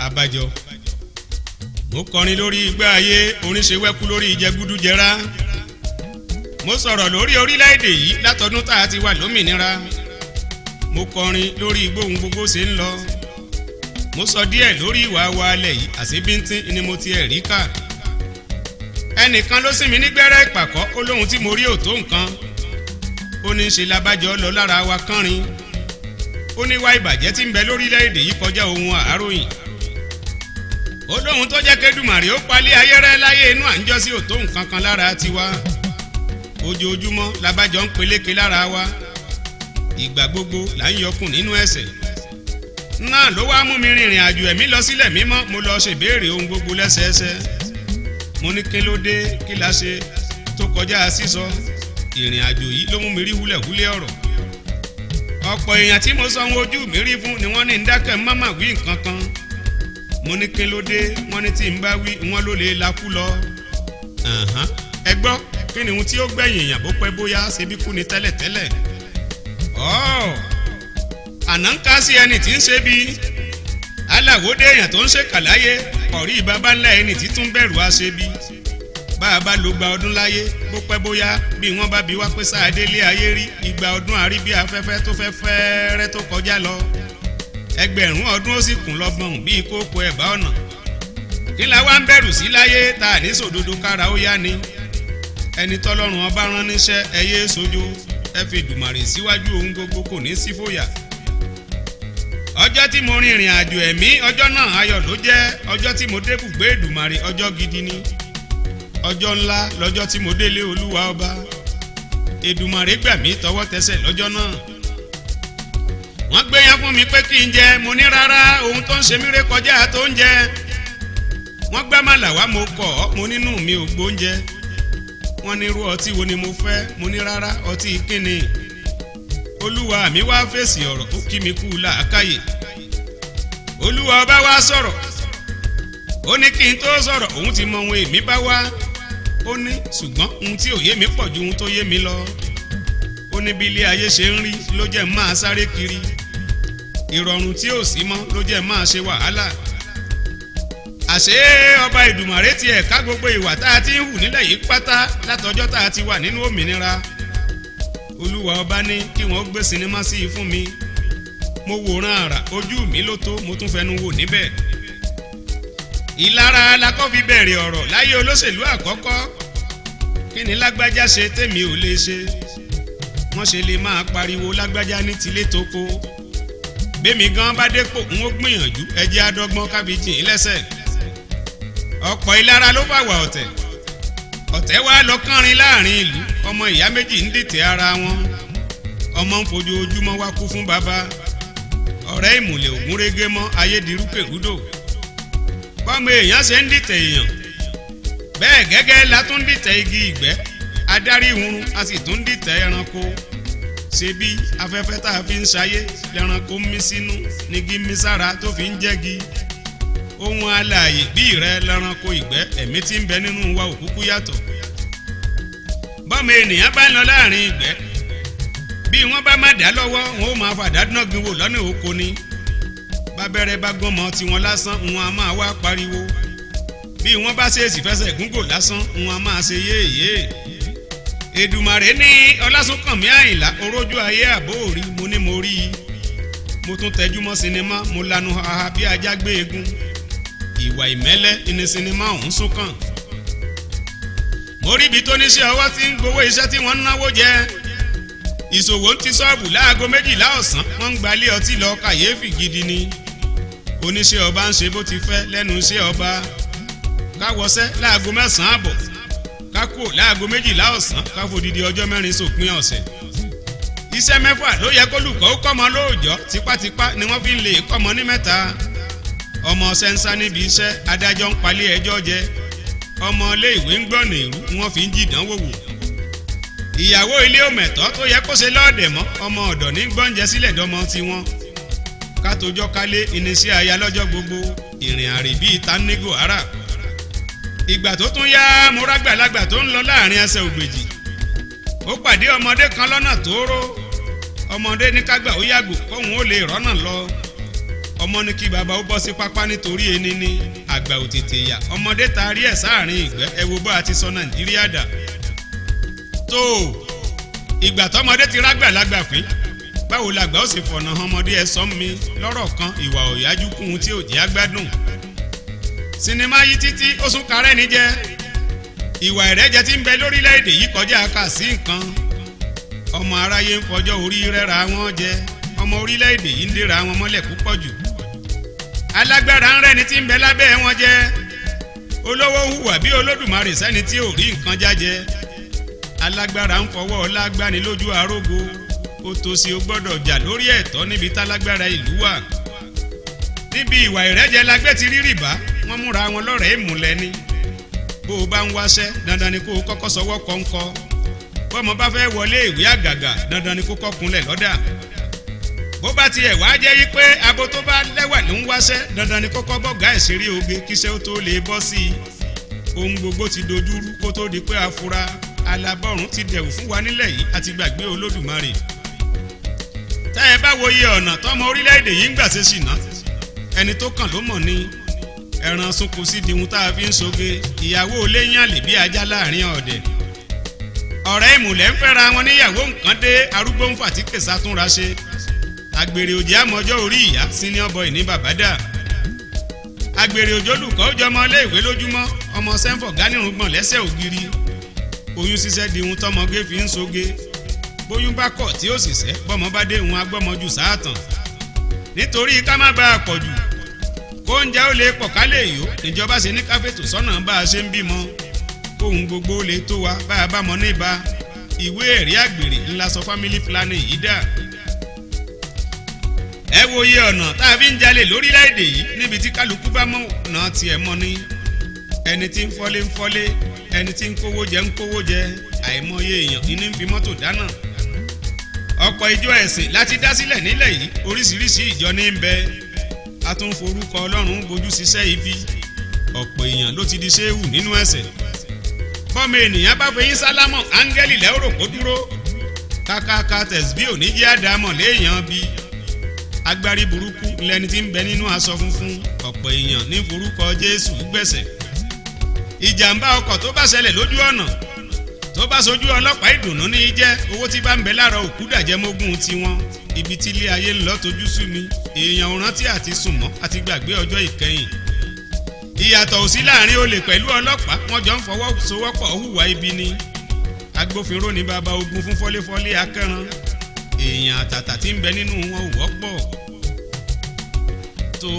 abájọ mo kọrin lórí ìgbé ayé orin ṣe wẹ́kú lórí ìjẹgúdújẹrá mo sọ̀rọ̀ lórí orílẹ̀-èdè yìí látọdún tá a ti wà lómìnira mo kọrin lórí gbóhùn gbogbo ṣe ń lọ mo sọ díẹ̀ lórí ìwà wa alẹ̀ yìí àṣebíntín ni mo ti rí kà ẹnìkan ló sì mí nígbẹ́rẹ́ ìpàkọ́ ó lóhun tí mo rí ò tó nǹkan ó ní ṣe labájọ lọ lára wa kánrin ó ní wá ìbàjẹ́ tí ń bẹ lórílẹ̀-èdè yìí kọjá ohun àáròyìn ó lóhun tó jẹ́ kẹ́dùmàrè ó palẹ̀ ayẹ́rẹ́ láyé inú à ń jọ́ sí ò tó nǹkan kan lára tiwa ojoojúmọ́ labájọ ń peléke lára wa ìgbà gbogbo là ń yọkùn nínú ẹ̀ṣẹ̀ náà ló wá mú mi rìnrìn àjò ẹ̀mí lọ sílẹ̀ mímọ́ mo lọ ṣèbéèrè ohun gbogbo lẹ́sẹẹsẹ mo ní kí ló dé kí la ṣe tó kọjá sísọ ìrìn àjò yìí ló mú mi rí húlẹ̀húlẹ̀ ọ̀rọ̀ ọ̀pọ̀ èèyàn tí mo sọ ohun ojú mi rí fún ni wọ́n ní ń dákẹ́ máma wí nǹkan kan mo ní kí ló dé wọ́n ní tí ń bá wí wọ́n ló lè lakú lọ ẹ gbọ́ kí ni ohun tí ó gbẹ̀yìn èèyàn bó pẹ́ bóyá ṣe bí kú ni tẹ́lẹ̀tẹ́lẹ̀ àná ń ká sí ẹni tí ń ṣe bí aláwòdé èèyàn tó ń ṣe kàláyé ọ̀rí bàbá ńlá ẹni tí tún bẹ̀rù á ṣe bí bá a bá lo gba ọdún láyé bó pẹ́ bóyá bí wọ́n bá bí wá pé sáà délé ayé rí igba ọdún àrí bí afẹ́fẹ́ tó fẹ́ fẹ́ẹ́rẹ́ tó kọjá lọ ẹgbẹ̀rún ọdún ó sì kún lọ́gbọ̀n bí kókó ẹ̀bá ọ̀nà kí la wá ń bẹ̀rù sí láyé tá a ní sòdodo kára ó yá ni ẹni tọ́lọ́run ọba rán níṣẹ́ ẹyẹ sójú ẹ fi dùmàrè síwájú ohun gbogbo kò ní sí fòyà ọjọ́ tí mo rin ìrìn àjò ẹ̀mí ọjọ́ náà ayọ̀ ló jẹ́ ọjọ́ tí mo débùgbé Èdùmàrè ọjọ́ gidi ni ọjọ́ ńlá lọ́jọ́ tí mo délé olúwa ọba Èdùmàrè gbà mí tọwọ́ tẹsẹ̀ lọ́jọ́ náà wọ́n gbé yẹn fún mi pé kí n jẹ mo ní rárá ohun tó ń ṣe mí ré kọjá tó ń jẹ wọ́n gbá màlà wá mo kọ̀ ọ́ mo nínú mi ò gbóúnjẹ wọ́n ní irú ọtí wo ni mo fẹ́ mo ní rárá ọtí kíni olúwa mi wá fèsì ọ̀rọ̀ ó kí mi kú làákàyè olúwa ọba wá sọ̀rọ̀ ó ní kí n tó sọ̀rọ̀ òun ti mọ ohun èmi bá wá ó ní ṣùgbọ́n ohun tí ò yé mi pọ̀ ju ohun tó yé mi lọ ó ní bí ilé ayé ṣe ń rí ló jẹ́ máa sáré kiri ìrọ̀rùn tí ò sí mọ́ ló jẹ́ máa ṣe wàhálà àṣé ọba Èdùmàrè tiẹ̀ ká gbogbo ìwà tá a ti ń hù nílẹ̀ yìí pátá látọjọ́ tá a ti wà nínú òmìnira olúwa ọba ní kí wọ́n gbé sinimá sí i fún mi mo wòran àrà ojú mi ló tó mo tún fẹnu wò níbẹ̀ ìlara la kọ́ fi bẹ̀rẹ̀ ọ̀rọ̀ láyé olóṣèlú àkọ́kọ́ kí ni lágbájá ṣe tèmi ò lè ṣe wọ́n ṣe lè máa pariwo lágbájá ní tilé tóko bẹ́mi gan bá dépò ń ó gbìyànjú ẹjẹ́ àdọ́gbọ́n kábíyèjì lẹ́sẹ̀ ọ̀pọ̀ ìlara ló fà wá ọ̀tẹ̀ wá lọ kánrin láàrin ìlú ọmọ ìyá méjì ń dìtẹ̀ ara wọn ọmọ ń fojoojúmọ́ wá kú fún bàbá ọ̀rẹ́ ìmùlẹ̀ ògúnrégé mọ́ ayédirúkèrúdò bọ́mọ èèyàn ṣe ń dìtẹ̀ èèyàn bẹ́ẹ̀ gẹ́gẹ́ la tún dìtẹ̀ igi ìgbẹ́ adarí ìhurun a sì tún dìtẹ̀ ẹranko ṣe bí afẹ́fẹ́ tá a fi ń ṣayé lẹ́ranko ń mí sínú nígi mí sára tó fi ń jẹ́gi ohun alààyè bí ìrẹ́ lẹ́ranko ìgbẹ́ ẹ̀mí tí ń bẹ nínú wa òkúkú yàtọ̀ bọ́mọ ènìyàn bá ń lọ láàrin ìgbẹ́ bí wọ́n bá má dá lọ́wọ́ wọn ó máa fàdá dánagin wò lọ́nà oko ni bábẹ́rẹ́ bá gbọ́mọ tiwọn lásán wọn a máa wá pariwo bí wọ́n bá ṣèèṣì fẹsẹ̀ gúngò lásán wọn a máa ṣe yéèyé Èdùmàrè ní Ọlásùnkànmí Àyìnlá orójú ayé àbóòrí mo ní mo rí i mo tún tẹjú mọ́ sinimá mo lanu haha bí ajá gbé egun ìwà ìmẹ́lẹ́ ní sinimá ọ̀hún súnkàn mo rí ibi tó níṣẹ́ ọwọ́ tí ń gbowó iṣẹ́ tí wọ́n ń náwó jẹ ìṣòwò ń ti ṣọ́ọ̀bù láago 12 ọ̀sán wọ́n ń gbalé ọtí lọ kàyéfì gidi ni oníṣẹ́ ọba ń ṣe bó ti fẹ́ lẹ́nu iṣẹ́ ọba káwọṣẹ́ láago 9 àbọ̀ kákò láago 12 ọ̀sán káfòdìdí ọjọ́ 4 sópin ọ̀sẹ̀ iṣẹ́ 6 ló yẹ kólùkọ́ ó kọ́mọ lóòjọ́ tipátipá ni wọ́n fi ń lè kọ́mọ ní 3 ọmọ sẹ́ńsá níbi iṣẹ́ adájọ́ ń palẹ̀ ẹjọ́ jẹ ọmọ ilé ìwé ń gbọ́nà ìrú wọ́n fi ń jìdánwò wò ìyàwó ilé òmẹ̀tọ́ tó yẹ kó ṣe lọ́ọ̀dẹ̀ mọ́ ọmọ ọ̀dọ̀ ní gbọ́njẹ sílẹ̀ dọ́mọ tiwọn kátójọ́ kálé iníṣẹ́ aya lọ́jọ́ gbogbo ìrìn àrè bíi tánígò ara ìgbà tó tún yá mo rágbàlagbà tó ń lọ láàrin ẹsẹ̀ ògbèjì ó pàdé ọmọdé kan lọ́nà tóóró ọmọdé ní kágbà ó yàgò kóhun ó lè rọ́nà lọ ọmọ ní kí bàbá ó bọ́ sí pápá nítorí ẹni ní àgbà ò tètè yà ọmọdé taari ẹ̀ sáàrin ìgbẹ́ ẹ wo bá a ti sọ Nàìjíríà dà. tó ìgbà tọmọdé ti rágbàlagbà pín báwo làgbà ó sì fọ̀nà ọmọdé ẹ sọ mi lọ́rọ̀ kan ìwà òyájú kún tí ò jẹ́ àgbádùn. sinimá yìí títí ó sún karẹ́ ní jẹ́ ìwà ìrẹ́jẹ tí ń bẹ lórílẹ̀‐èdè yìí kọjá kà sí nǹkan ọmọ aráyé ń fọjọ́ orí rẹ́ra wọn jẹ ọmọ orílẹ̀‐èdè yìí ń dèrà wọn mọ́lẹ̀ púpọ̀ jù alágbára ń rẹ́ni tí ń bẹ lábẹ́ wọn jẹ olówó hùwà bí Olódùmarè sẹ́ni tí ò rí nǹkan jájẹ alágbára ń fọwọ́ ọlágbáni lójú arógo òtòṣì ó gbọ́dọ̀ jà lórí ẹ̀tọ́ níbi tálágbára ìlú wà níbi ìwà ìrẹ́jẹ lágbé ti rí rìbá wọ́n múra wọn lọ́rẹ̀ẹ́ ìmùlẹ̀ ni bó o bá ń wáṣẹ́ dandan ni kó o kọ́kọ́ sọwọ́ kọ́ńkọ́ bọ́mọ bá fẹ́ wọlé ìwé àgàgà dandan ni kó kọ́kúnlẹ̀ lọ́dà bó bá tiẹ̀ wá jẹ́ yí pé abo tó bá lẹ́wà ló ń wáṣẹ́ dandan ni kó kọ́ bọ́gà ìṣeré oge kíṣẹ́ ó tó lè bọ́ sí i ohun gbogbo ti dojúrú kó tó di pé afura alábọ̀rún ti dẹ̀wù fún wa nílẹ̀ yìí àti gbàgbé Olódùmarè tá ẹ bá wo iye ọ̀nà tọ́mọ orílẹ̀-èdè yìí ń gbà ṣe ṣìnà ẹni tó kàn ló mọ̀ ni ẹran sunkún sí dihun tá a fi ń soge ìyàwó léyìn àlè bí ajá láàrin ọ̀dẹ̀ ọ̀rẹ́ ìmùlẹ̀ ń fẹ́ra wọn níyàwó nǹkan dé arúgbó ń fàtíkè sátúnra ṣe àgbèrè òjì àmọ́jọ́ orí ìyá senior boy ní bàbádà àgbèrè òjò olùkọ́ ó jọmọ iléèwé lójúmọ́ ọmọ sẹ́ńfọ̀ gánirùngbọ̀n lẹ́sẹ̀ ògiri oyún ṣíṣẹ́ dihun tọmọgé fi ń soge bóyún bá kọ̀ tí ó sì sẹ́ bọ́mọ bá dé ìhun agbọ́mọjù sáàtàn nítorí ká má bàa pọ̀ jù kó oúnjẹ ó lè pọ̀ ká lè yó níjọba ṣe ní káfíńtò sọ́nà bá a ṣe ń bímọ kóhun gbogbo lè tó wa bá a bá mọ níbà ìwé ẹ̀rí àgbèrè ńlá sọ family planning yìí dà. ẹ wo iye ọ̀nà tá a fi ń jalè lórílẹ̀‐èdè yìí níbi tí kálukú bá mọ̀ náà tiẹ̀ mọ́ ni ẹni tí ń fọ́lé ń fọ́lé ẹni tí ń kówó jẹ àìmọye èèyàn ní ń fi mọ́tò dáná ọ̀pọ̀ ìjọ ẹ̀sìn láti dá sílẹ̀ nílẹ̀ yìí oríṣiríṣi ìjọ ní ń bẹ a tún forúkọ Ọlọ́run bójú ṣiṣẹ́ ibi ọ̀pọ̀ èèyàn ló ti di ṣéwù nínú ẹ̀ṣẹ̀ bọ́mọ ènìyàn bá fẹ́ yín sálámọ̀ áńgẹ́lì lẹ́rò kó dúró kákáká tẹ̀síbí òní jẹ́ àdámọ̀ léèyàn bí agbárí burúkú lẹni tí ń bẹ nínú aṣọ funfun ọ̀pọ̀ èèyàn ní forúkọ Jésù gbẹ̀sẹ̀ ìjàmbá ọkọ̀ tó bá ṣẹlẹ̀ lójú ọ̀nà tó bá sojú ọlọ́pàá ìdùnnú ní í jẹ́ owó tí bá ń bẹ lára òkú dàjẹ́mógún tiwọn ibi tí ilé ayé ń lọ tójú sú mi èèyàn ò rántí àti sùnmọ́ àti gbàgbé ọjọ́ ìkẹyìn ìyàtọ̀ ò sí láàrin olè pẹ̀lú ọlọ́pàá wọ́n jọ ń fọwọ́sowọ́pọ̀ hùwà ibi ni agbófinró ní bàbá ogun fún fọ́léfọ́lé akẹ́ran èèyàn àtàtà tí ń bẹ nínú wọn ò wọ́pọ̀ tó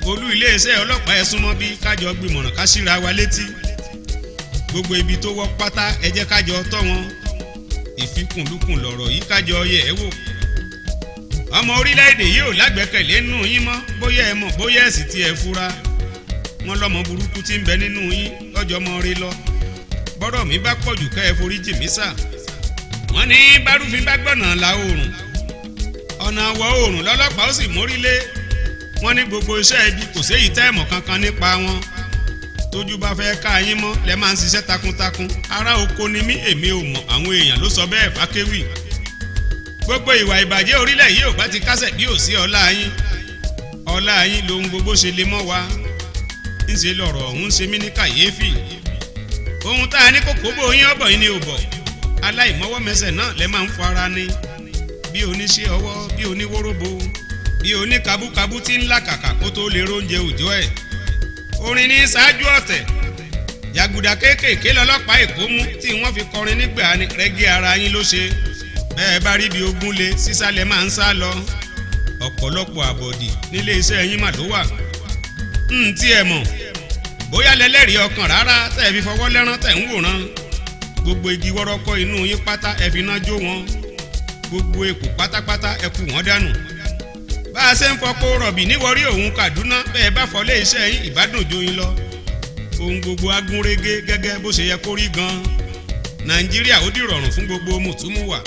olú iléeṣẹ́ ọlọ́pàá ẹ súnmọ́ bí kájọ gbìmọ̀ràn ká síra wa létí gbogbo ibi tó wọ́ pátá ẹ jẹ́ kájọ tọ́ wọn ìfikùnlukùn lọ̀rọ̀ yìí kájọ yẹ ẹ wò ọmọ orílẹ̀-èdè yìí ò lágbẹ́kẹ̀lé nínú yín mọ́ bóyá ẹ mọ̀ bóyá ẹ sì ti ẹ fura wọn lọ́mọ burúkú tí ń bẹ nínú yín lọ́jọ́ mọ́ rí lọ bọ́rọ̀ mi bá pọ̀jù ká ẹ forí jì mí sà wọ́n ní bárúfin bá gbọ̀nà la oòrùn ọ̀nà àwọ̀ oòrùn lọ́lọ́pàá ó sì mórílé wọ́n ní gbogbo iṣẹ́ ibi kò séyìí tẹ́ẹ̀mọ̀ kankan nípa wọn tójú bá fẹ́ ká yín mọ́ lẹ máa ń ṣiṣẹ́ takuntakun ará oko ni mí èmi ò mọ̀ àwọn èèyàn ló sọ bẹ́ẹ̀ fákéwì gbogbo ìwà ìbàjẹ́ orílẹ̀ yìí ò bá ti kásẹ̀ bí ò sí ọlá yín lohun gbogbo ṣe lè mọ́ wa ńṣe lọ̀rọ̀ ọ̀hún ṣe mí ní kàyéfì ohun tá a ní kókó bó yín ọ̀bọ̀ yín ni ò bọ̀ aláìmọ́wọ́mẹsẹ̀ náà lẹ máa ń fọ ara ní bí oníṣẹ́ ọwọ́ bí oníwóróbo bí oníkabúkabú tí ń làkàkà kó tó lè róúnjẹ òòjọ́ ẹ̀ orin ní ṣáájú ọ̀tẹ̀ jàgùdà kéékèèké lọ́lọ́pàá èkó mú tí wọ́n fi kọrin nígbà ní rẹ́gí ara yín ló ṣe bẹ́ẹ̀ bá rí bí ogún lé sísálẹ̀ máa ń sá lọ ọ̀pọ̀lọpọ̀ àbọ̀dì nílé iṣẹ́ yín mà ló wà tí ẹ mọ̀ bóyá lẹ́lẹ́rìí ọkàn rárá tẹ́ ẹ fi fọwọ́ lẹ́rán tẹ̀ ń wòran gbogbo igi wọ́rọ́kọ́ inú yín pátá ẹ fi iná jó wọn gbogbo èkó pátápátá ẹ kù wọ́n dànù bá a ṣe ń fọpo rọ̀bì níwọ̀rí òun Kaduna bẹ́ẹ̀ bá fọlé iṣẹ́ yín ìbádùn jó yín lọ ohun gbogbo agúnrégé gẹ́gẹ́ bó ṣe yẹ kó rí gan Nàìjíríà ó dìrọ̀rùn fún gbogbo mùtúmùwà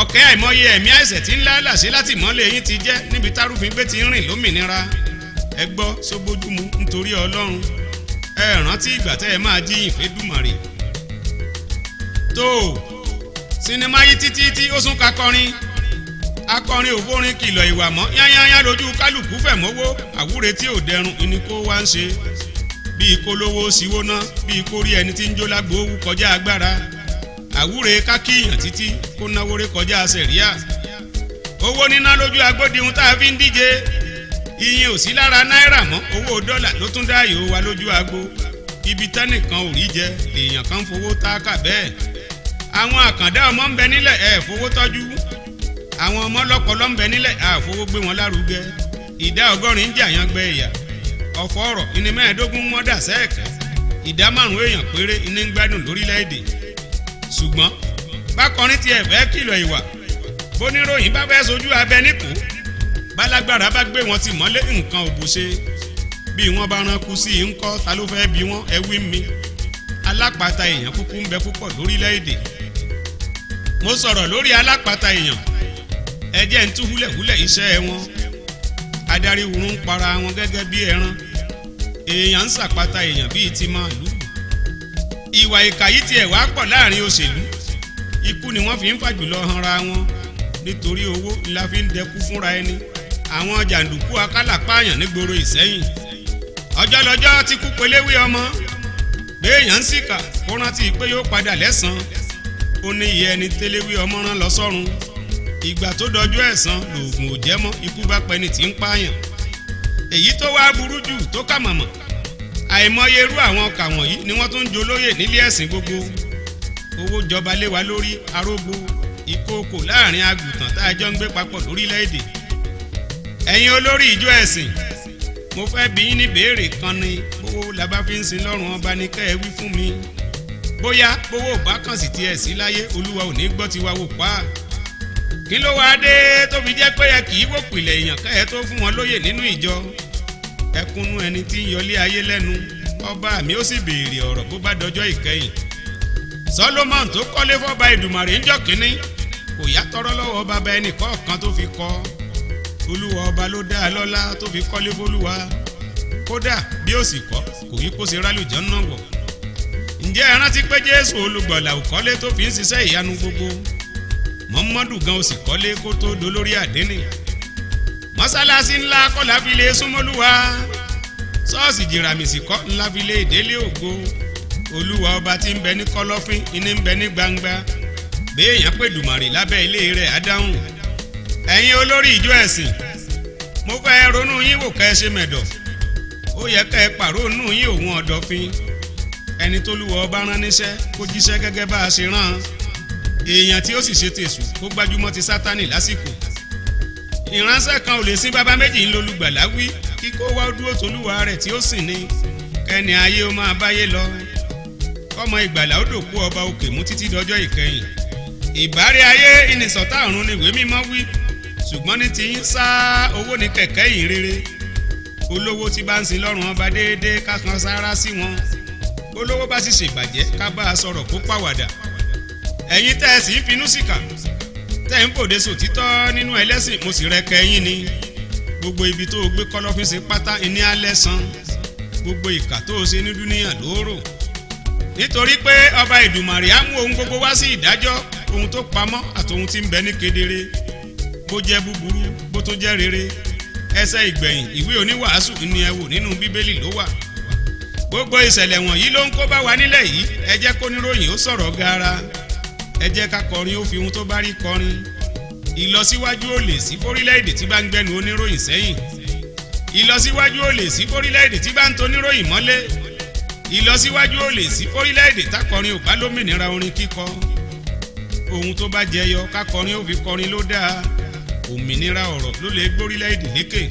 ọ̀kẹ́ àìmọye ẹ̀mí àìsẹ̀ tí ń lálàsí láti mọ́lẹ̀ yín ti jẹ́ níbi tárúfin gbé ti ń rìn lómìnira ẹ gbọ́ sóbójúmu nítorí Ọlọ́run ẹ rántí ìgbà tẹ́ ẹ máa jíyìn f'Èdùmàrè tó sinimá yìí títí tí ó sún kakọrin akọrin òfórin kìlọ̀ ìwà mọ́ yányányá lójú kálukú fẹ̀mọ́wó àwúre tí ò dẹrùn ìní kó wá ń ṣe bíi kólówó síwó ná bíi kórí ẹni tí ń jó lágbo owó kọjá agbára àwúre kákíyàn títí kó náwó ré kọjá sẹ̀ríà owó níná lójú agbódìhun tá a fi ń díje ìyẹn ò sí lára náírà mọ́ owó dọ́là ló tún dáyò wa lójú agbo ibi tẹ́nìkan ò rí jẹ èèyàn kan fowó táàkà bẹ́ẹ̀ àwọn àkàndá ọmọ ń bẹ nílẹ̀ ẹ̀ fowó tọ́jú àwọn ọmọ lọ́pọlọ ń bẹ nílẹ̀ àfowó gbé wọn lárugẹ ìdá 100 ń jà yan gbẹ ẹ̀yà ọ̀fọ̀ ọ̀rọ̀ ìní 15 wọ́n dà sẹ́ẹ̀kẹ́ ìdá 5 èèyàn péré ìní ń gbádùn lórílẹ̀‐èdè ṣùgbọ́n bákọrin tiẹ̀ fẹ́ kìlọ̀ ìwà bóníròyìn bá fẹ́ sojú abẹ níkò bálágbára bá gbé wọn ti mọ́lé nǹkan ò bù ṣe bí wọ́n bá ránkú sí i ńkọ́ ta ló fẹ́ bí wọ́n ẹ wí mi alápàtà èèyàn kúkú ń bẹ púpọ̀ lórílẹ̀‐èdè mo sọ̀rọ̀ lórí alápàtà èèyàn ẹ jẹ́ ń tú húlẹ̀húlẹ̀ iṣẹ́ wọn adarí wurun ń para wọn gẹ́gẹ́ bí ẹran èèyàn ń sàpàtà èèyàn bíi ti màálù ìwà ìkà yìí tiẹ̀ wá pọ̀ láàrin òṣèlú ikú ni wọ́n fi ń fàjùlọ hanra wọn nítorí owó ńlá fi ń dẹkú fúnra ẹni àwọn jàǹdùkú akálàpáàyàn nígboro Ìsẹ́yìn ọjọ́ lọ́jọ́ tí kú peléwé ọmọ béèyàn ń sìkà kó rántí pé yóò padà lẹ́san ó ní iye ẹni téléwé ọmọ rán lọ sọ́run ìgbà tó dọjú ẹ̀san lòògùn ò jẹ́ mọ́ ikú bá pẹni tí ń pààyàn èyí tó wá burú jù tó kà mọ̀mọ̀ àìmọye irú àwọn ọkà wọ̀nyí ni wọ́n tún ń jolóyè nílé ẹ̀sìn gbogbo owó jọba lé wa lórí arógbó ìkookò láàrin àgùntàn tá a jọ ń gbé papọ̀ lórílẹ̀‐èdè ẹ̀yin olórí ìjọ ẹ̀sìn mo fẹ́ bi yín ní béèrè kan ni bówó la bá fi ń sin lọ́rùn ọba ní kẹ́ ẹ wí fún mi bóyá bówó bá kàn sí tiẹ̀ sí láyé olúwa ò ní gbọ́ tiwa wò pa kí ló wáá dé tó fi jẹ́ pé ẹ kì í wò pìlẹ̀ èèyàn kẹ́ ẹ tó fún wọn lóyè nínú ìjọ ẹkúnnú ẹni tí ń yọlé ayé lẹ́nu ọba mi ó sì béèrè ọ̀rọ̀ bó bá dọjọ́ ìkẹyìn Solomon tó kọ́lé fọ́ba Èdùmàrè ń jọ́ kínní kò yá tọrọ lọ́wọ́ bàbá ẹnì kọ̀ọ̀kan tó fi kọ́ olúwa ọba ló dá a lọ́lá tó fi kọ́lé fólúwa kódà bí ó sì kọ́ kò yí kó ṣe rálùjọ́ náà wọ̀ ǹjẹ́ ẹ rántí pé Jésù olùgbàlà ò kọ́lé tó fi ń ṣiṣẹ́ ìyanu gbogbo Mọ́mọ́dù gan ó sì kọ́lé kó tó dolórí àdénì mọ́sálásí ńlá kọ́ la fi lè súnmọ́lúwa ṣọ́ọ̀ṣì jìràmìsì kọ́ ńlá fi lè délé ògo olúwa ọba tí ń bẹ ní kọ́lọ́fín iní ń bẹ ní gbangba béèyàn pè dùmàrè lábẹ́ ilé rẹ̀ ádáhùn ẹ̀yin olórí ìjọ ẹ̀sìn mo fẹ́ ronú yín wò kẹ́ ẹ ṣe mẹ̀dọ̀ ó yẹ kẹ́ ẹ pàrónú yín òun ọ̀dọ̀fin ẹni tó lúwa ọba rán níṣẹ́ kó jíṣẹ́ gẹ́gẹ́ bá a ṣe rán èèyàn tí ó sì ṣe tèṣù kó gbájúmọ́ ti sátánì lásìkò ìránṣẹ́ kan ò lè sin bàbá méjì ń lolùgbàlà wí kíkó wá dúró tolúwa rẹ̀ tí ó sìn ní kẹ́ni ayé ó máa báyé lọ kọ́mọ ìgbàlà ó dòkú ọba òkè mú títí dọjọ́ ìkẹyìn ìbárẹ́ ayé ìnìsọ̀tà ọ̀run ni ìwé mímọ́ wí ṣùgbọ́n ní ti ń sá owó ní kẹ̀kẹ́ yìí rere olówó tí bá ń sin lọ́rùn ọba déédéé ká kan sára sí wọn olówó bá sì ṣèbàjẹ́ ká bá a sọ̀rọ̀ kó pàwàdà ẹ̀yin tẹ́ ẹ sì ń finú síkà tẹ́ ń bòde sòtítọ́ nínú ẹlẹ́sìn mo sì rẹ kẹ́yìn ni gbogbo ibi tó o gbé kọ́lọ́fín sí pátá ìní alẹ́ san gbogbo ìkà tó o ṣe ní dúníyàn lóòrò nítorí pé ọba Èdùmàrè á mú ohun gbogbo wá sí ìdájọ́ ohun tó pamọ́ àtòhun tí ń bẹ ní kedere bó jẹ́ búburú bó tó jẹ́ rere ẹsẹ̀ ìgbẹ̀yìn ìwé oníwàásù ni ẹ wò nínú bíbélì ló wà gbogbo ìṣẹ̀lẹ̀ wọ̀nyí ló ń kó bá wa nílẹ̀ yìí ẹ jẹ́ kóníròyìn ó sọ̀rọ̀ gaara ẹ jẹ́ ká kọrin ó fi ohun tó bá rí kọrin ìlọsíwájú ò lè sí fórílẹ̀-èdè tí bá ń gbẹnu oníròyìn sẹ́yìn ìlọsíwájú ò lè sí fórílẹ̀-èdè tí bá ń toníròyìn mọ́lé ìlọsíwájú ò lè sí fórílẹ̀-èdè tákọrin ò bá lómìnira orin kíkọ ohun tó bá jẹyọ kákọrin ó fi kọrin ló dáa òmìnira ọ̀rọ̀ ló lè gbórílẹ̀-èdè lékè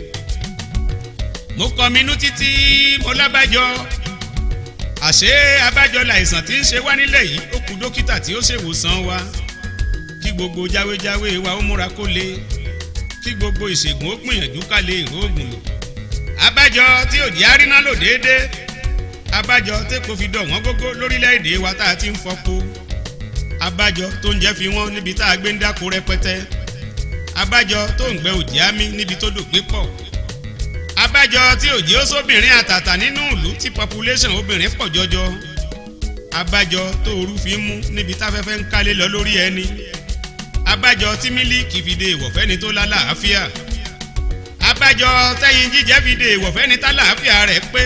mo kọminú títí mo lábàjọ àṣé abájọ làìsàn tí ń ṣe wá nílẹ̀ yìí ó kù dókítà tí ó ṣèwòsàn wa kí gbogbo jáwéjáwé wa ó múra kó le kí gbogbo ìṣègùn ó gbìyànjú ká lè ró ògùn lò abájọ tí òjì àríná lò déédéé abájọ tí kò fi dọ̀ wọ́n gógó lórílẹ̀‐èdè wa tá a ti ń fọ́pó abájọ tó ń jẹ́ fi wọ́n níbi tá a gbé ń dáko rẹpẹtẹ abájọ tó ń gbẹ òjì àmì níbi tó dògbé pọ̀ abájọ tí òjì ó sóbìnrin àtàtà nínú ìlú tí population obìnrin pọ̀ jọjọ abájọ tó ooru fi ń mú níbi táfẹ́fẹ́ ń kálé lọ lórí ẹni abájọ tí mílíkì fi de ìwọ̀fẹ́ni tó lálàáfíà abájọ tẹ́yin jíjẹ fi de ìwọ̀fẹ́ni tálàáfíà rẹ̀ pé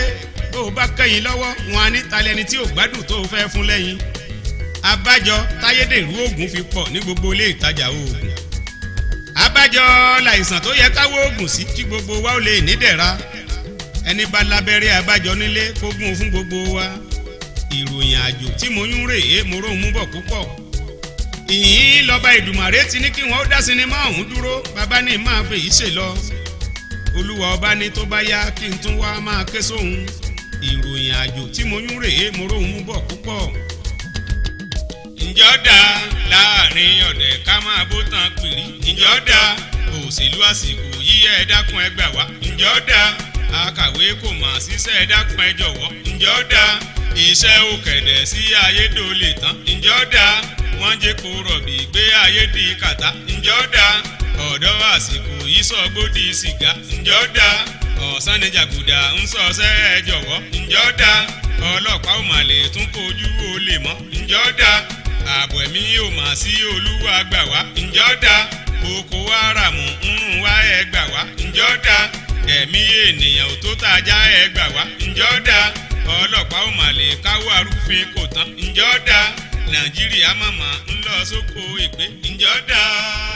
bó o bá kẹ́yìn lọ́wọ́ wọn á ní talẹ́ni tí ò gbádùn tó o fẹ́ fún lẹ́yìn abájọ táyédèrú oògùn fi pọ̀ ní gbogbo ilé ìtajà oògùn abájọ láìsàn tó yẹ káwọ́ oògùn sí kí gbogbo wa ó lè nídẹ̀ra ẹni bá lábẹ́rẹ́ abájọ nílé kó gún fún gbogbo wa ìròyìn àjò tí mo yún rèé mo rò mú bọ̀ púpọ̀ ìyìn lọ́ba ìdùmàrè ti ní kí wọ́n ó dá sinimá ọ̀hún dúró bàbá ní máa fèyí ṣe lọ olúwa ọba ní tó bá yá kí n tún wá máa ké sóhun ìròyìn àjò tí mo yún rèé mo rò mú bọ̀ púpọ̀. ǹjẹ́ ó dáa láàrin ọ̀dẹ̀ ká máa bó tán pìrì ǹjẹ́ ó dáa òṣèlú àsìkò yí ẹ dákun ẹ gbà wá ǹjẹ́ ó dáa akàwé kò mà ṣiṣẹ́ ẹ dákun ẹ jọ̀wọ́ ǹjẹ́ ó dáa iṣẹ́ òkèdè sí ayédòlè tán ǹjẹ́ ó dáa wọ́n jẹ́ kó rọ̀bì gbé ayé di kàtá ǹjẹ́ ó dáa ọ̀dọ́ àsìkò yìí sọ gbódì sìgá ǹjẹ́ ó dáa ọ̀sán ni jàgùdà ń sọṣẹ́ ẹ jọ̀wọ́ ǹjẹ́ ó dáa ọlọ́pàá ò mà lè tún kojú olè mọ́ ǹjẹ́ ó dáa ààbò ẹ̀mí ò mà sí olúwa gbà wá ǹjẹ́ ó dáa Boko Haram ń rún wá ẹ gbà wá ǹjẹ́ ó dáa ẹ̀mí ènìyàn ò tó tàjà ẹ gbà wá ǹjẹ́ ó dáa ọlọ́pàá ò mà lè káwọ́ arúfin kò tán ǹjẹ́ ó dáa Nàìjíríà màmá ń lọ sóko ègbé ǹjẹ́ ó dáa.